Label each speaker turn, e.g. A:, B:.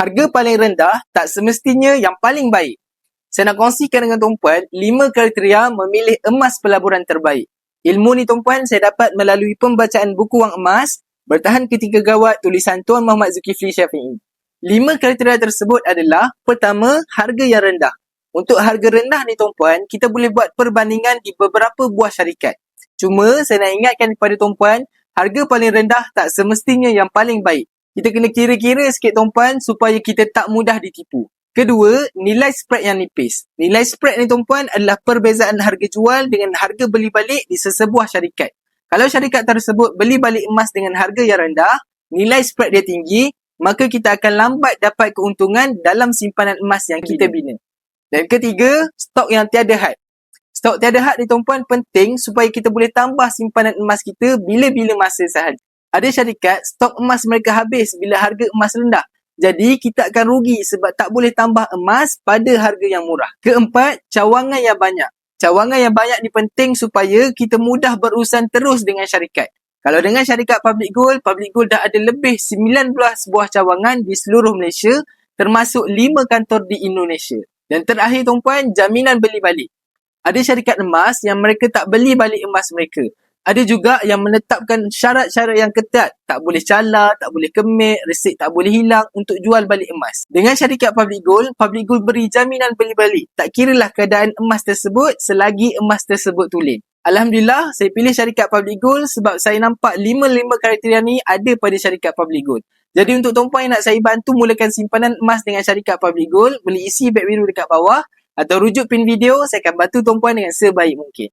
A: Harga paling rendah tak semestinya yang paling baik. Saya nak kongsikan dengan tuan-puan 5 kriteria memilih emas pelaburan terbaik. Ilmu ni tuan-puan saya dapat melalui pembacaan buku Wang Emas, Bertahan Ketika Gawat tulisan Tuan Muhammad Zulkifli Syafi'i. 5 kriteria tersebut adalah, pertama, harga yang rendah. Untuk harga rendah ni tuan-puan, kita boleh buat perbandingan di beberapa buah syarikat. Cuma saya nak ingatkan kepada tuan-puan, harga paling rendah tak semestinya yang paling baik. Kita kena kira-kira sikit tuan-puan supaya kita tak mudah ditipu. Kedua, nilai spread yang nipis. Nilai spread ni tuan-puan adalah perbezaan harga jual dengan harga beli balik di sesebuah syarikat. Kalau syarikat tersebut beli balik emas dengan harga yang rendah, nilai spread dia tinggi, maka kita akan lambat dapat keuntungan dalam simpanan emas yang kita bina. Dan ketiga, stok yang tiada had. Stok tiada had ni tuan-puan penting supaya kita boleh tambah simpanan emas kita bila-bila masa sahaja. Ada syarikat, stok emas mereka habis bila harga emas rendah. Jadi, kita akan rugi sebab tak boleh tambah emas pada harga yang murah. Keempat, cawangan yang banyak. Cawangan yang banyak ni penting supaya kita mudah berurusan terus dengan syarikat. Kalau dengan syarikat Public Gold dah ada lebih 19 buah cawangan di seluruh Malaysia, termasuk 5 kantor di Indonesia. Dan terakhir tuan-puan, jaminan beli balik. Ada syarikat emas yang mereka tak beli balik emas mereka. Ada juga yang menetapkan syarat-syarat yang ketat. Tak boleh calar, tak boleh kemik, resit tak boleh hilang untuk jual balik emas. Dengan syarikat Public Gold beri jaminan beli balik. Tak kiralah keadaan emas tersebut selagi emas tersebut tulen. Alhamdulillah, saya pilih syarikat Public Gold sebab saya nampak 5 kriteria ni ada pada syarikat Public Gold. Jadi untuk tuan-puan yang nak saya bantu mulakan simpanan emas dengan syarikat Public Gold, boleh isi beg biru dekat bawah atau rujuk pin video, saya akan bantu tuan-puan dengan sebaik mungkin.